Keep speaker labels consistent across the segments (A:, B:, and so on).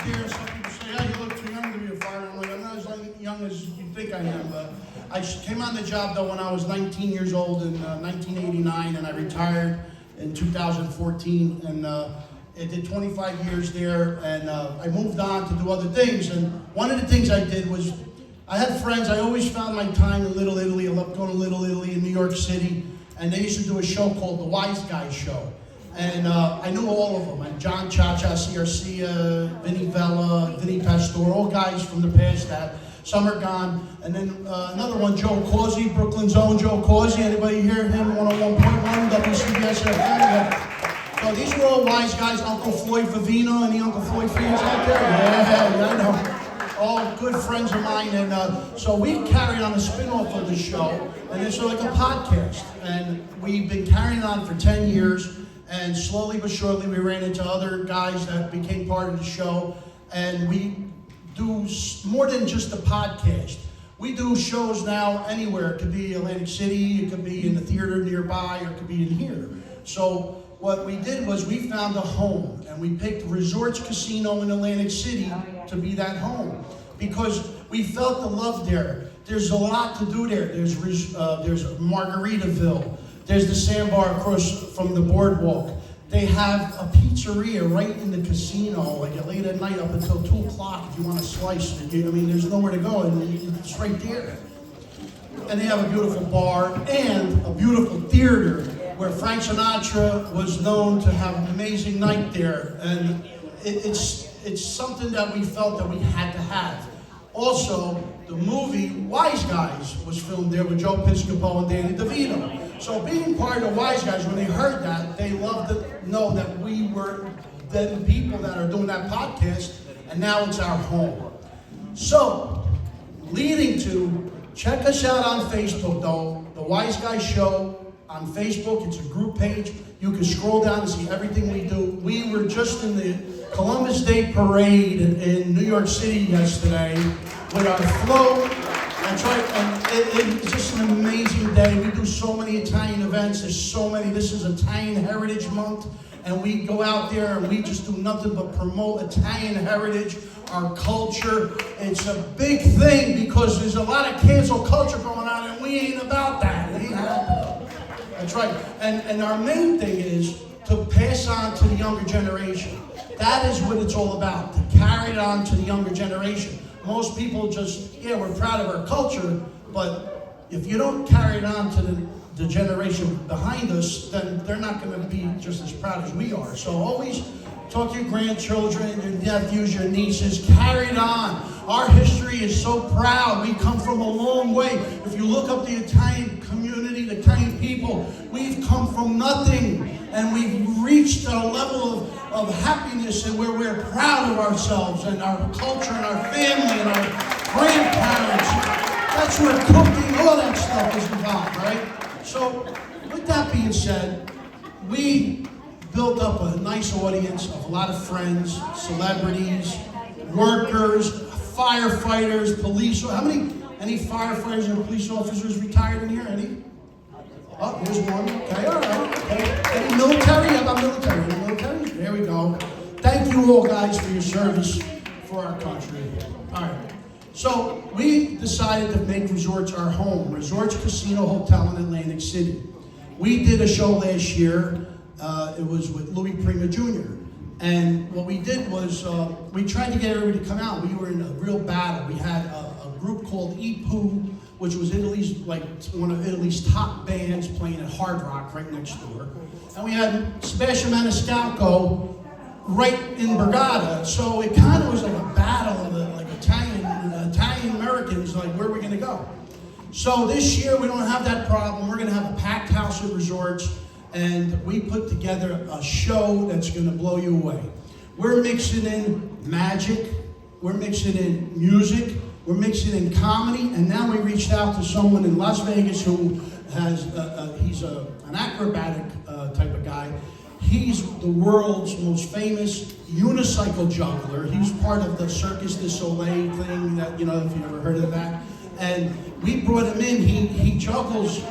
A: here. Some people say, "Oh, you look too young to be a fireman." I'm like, I'm not as young as you think I am. But I came on the job though when I was 19 years old in 1989, and I retired in 2014. And I did 25 years there, and I moved on to do other things. And one of the things I did was I had friends. I always found my time in Little Italy. I loved going to Little Italy in New York City, and they used to do a show called The Wise Guys Show. And I knew all of them. And John Cha-Cha, Garcia, Vinny Vella, Vinny Pastore, all guys from the past that. Some are gone. And then another one, Joe Causey, Brooklyn's own Joe Causey. Anybody hear him? 101.1 WCBS FM. So these were all wise guys. Uncle Floyd Vivino, any Uncle Floyd fans out there? Yeah, I know. All good friends of mine. And so we carried on a spin-off of the show. And it's like a podcast. And we've been carrying it on for 10 years. And slowly but surely, we ran into other guys that became part of the show. And we do more than just a podcast. We do shows now anywhere. It could be Atlantic City, it could be in the theater nearby, or it could be in here. So what we did was we found a home, and we picked Resorts Casino in Atlantic City to be that home. Because we felt the love there. There's a lot to do there. There's Margaritaville. There's the sandbar across from the boardwalk. They have a pizzeria right in the casino, like late at night up until 2 o'clock if you want to slice it. I mean, there's nowhere to go, and it's right there. And they have a beautiful bar and a beautiful theater where Frank Sinatra was known to have an amazing night there. And it's something that we felt that we had to have. Also, the movie Wise Guys was filmed there with Joe Piscopo and Danny DeVito. So being part of Wise Guys, when they heard that, they loved to know that we were the people that are doing that podcast, and now it's our home. So, leading to, check us out on Facebook though, The Wise Guys Show on Facebook. It's a group page. You can scroll down and see everything we do. We were just in the Columbus Day Parade in New York City yesterday with our float. That's right, and it's just an amazing day. We do so many Italian events. There's so many. This is Italian Heritage Month, and we go out there and we just do nothing but promote Italian heritage, our culture. It's a big thing because there's a lot of cancel culture going on, and we ain't about that. It ain't happening. That's right, and our main thing is to pass on to the younger generation. That is what it's all about, to carry it on to the younger generation. Most people just, we're proud of our culture, but if you don't carry it on to the generation behind us, then they're not going to be just as proud as we are. So always talk to your grandchildren, your nephews, your nieces, carry it on. Our history is so proud. We come from a long way. If you look up the Italian community, the Italian people, we've come from nothing, and we've reached a level of happiness and where we're proud of ourselves and our culture and our family and our grandparents. That's where cooking, all that stuff is involved, right? So with that being said, we built up a nice audience of a lot of friends, celebrities, workers, firefighters, police. Any firefighters and police officers retired in here? Any? Oh, there's one. Okay, all right. Okay. Any military? How about military? Any military? There we go. Thank you all guys for your service for our country. All right. So we decided to make Resorts our home. Resorts Casino Hotel in Atlantic City. We did a show last year. It was with Louis Prima Jr. And what we did was we tried to get everybody to come out. We were in a real battle. We had a group called Ipu, which was Italy's one of Italy's top bands playing at Hard Rock right next door. And we had Sebastian Maniscalco right in Borgata. So it kind of was like a battle of the Italian Americans, like where are we going to go? So this year we don't have that problem. We're going to have a packed house at Resorts, and we put together a show that's going to blow you away. We're mixing in magic, we're mixing in music, we're mixing in comedy, and now we reached out to someone in Las Vegas who has, he's an acrobatic type of guy. He's the world's most famous unicycle juggler. He's part of the Circus du Soleil thing that, if you ever heard of that. And we brought him in. He juggles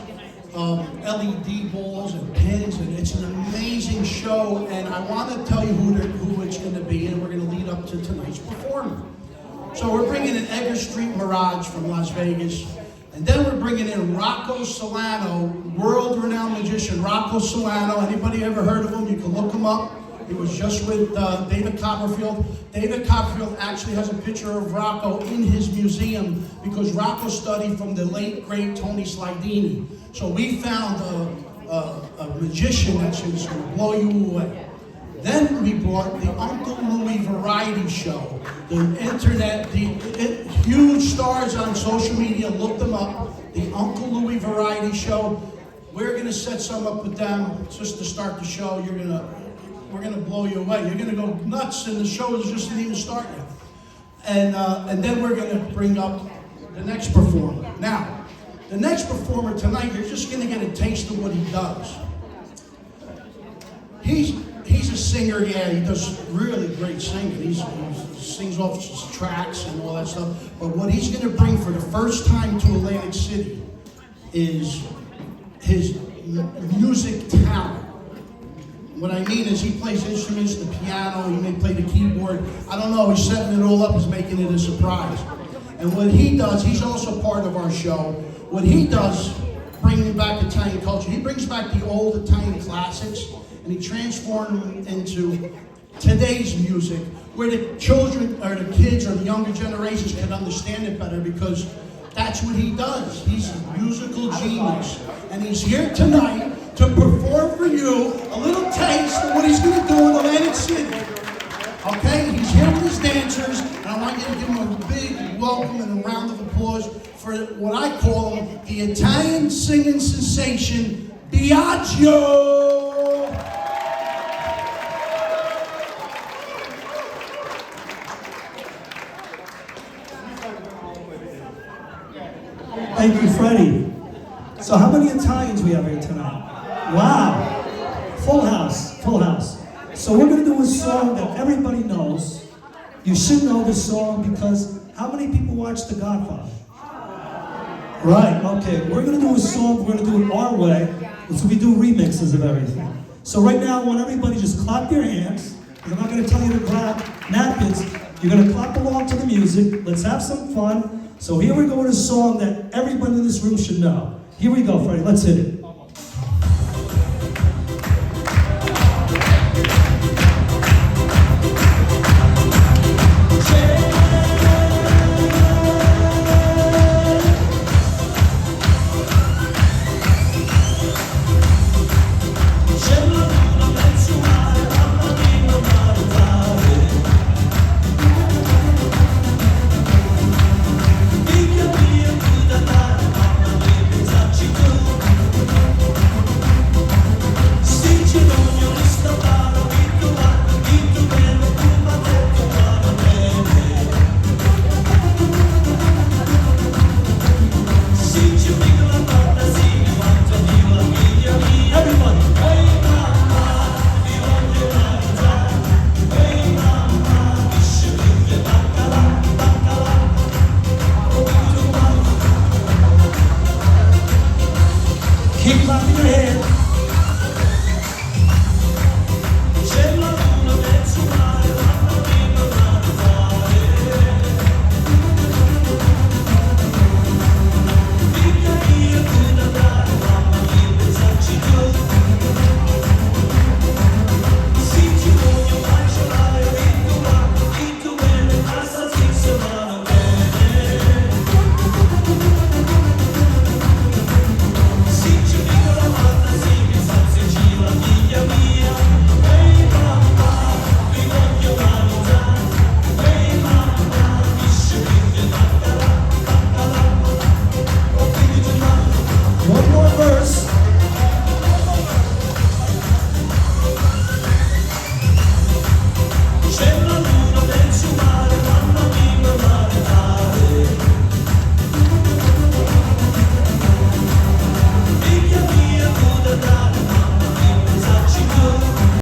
A: LED balls and pins, and it's an amazing show. And I want to tell you who it's going to be, and we're going to lead up to tonight's performer. So we're bringing in Edgar Street Mirage from Las Vegas, and then we're bringing in Rocco Solano, world-renowned magician. Rocco Solano, anybody ever heard of him? You can look him up. He was just with David Copperfield. David Copperfield actually has a picture of Rocco in his museum because Rocco studied from the late, great Tony Slidini. So we found a magician that's going to blow you away. Then we brought the Uncle Louie Variety Show. The internet, huge stars on social media, look them up. The Uncle Louie Variety Show. We're going to set some up with them just to start the show. We're gonna blow you away. You're gonna go nuts, and the show is just didn't even start yet. And then we're gonna bring up the next performer. Now, the next performer tonight, you're just gonna get a taste of what he does. He's a singer, yeah. He does really great singing. He sings off his tracks and all that stuff. But what he's gonna bring for the first time to Atlantic City is his music talent. What I mean is he plays instruments, the piano, he may play the keyboard. I don't know, he's setting it all up, he's making it a surprise. And what he does, he's also part of our show. What he does, bringing back Italian culture, he brings back the old Italian classics and he transforms them into today's music, where the children or the kids or the younger generations can understand it better because that's what he does. He's a musical genius. And he's here tonight to perform for you a little taste of what he's going to do in Atlantic City. Okay? He's here with his dancers, and I want you to give him a big welcome and a round of applause for what I call him, the Italian singing sensation, Biagio!
B: Thank you, Freddie. So how many Italians we have here tonight? Wow. Full house, full house. So we're going to do a song that everybody knows. You should know this song because how many people watch The Godfather? Right, okay. We're going to do a song, we're going to do it our way. So we do remixes of everything. So right now I want everybody just clap your hands. I'm not going to tell you to grab napkins. You're going to clap along to the music. Let's have some fun. So here we go with a song that everybody in this room should know. Here we go, Freddie. Let's hit it.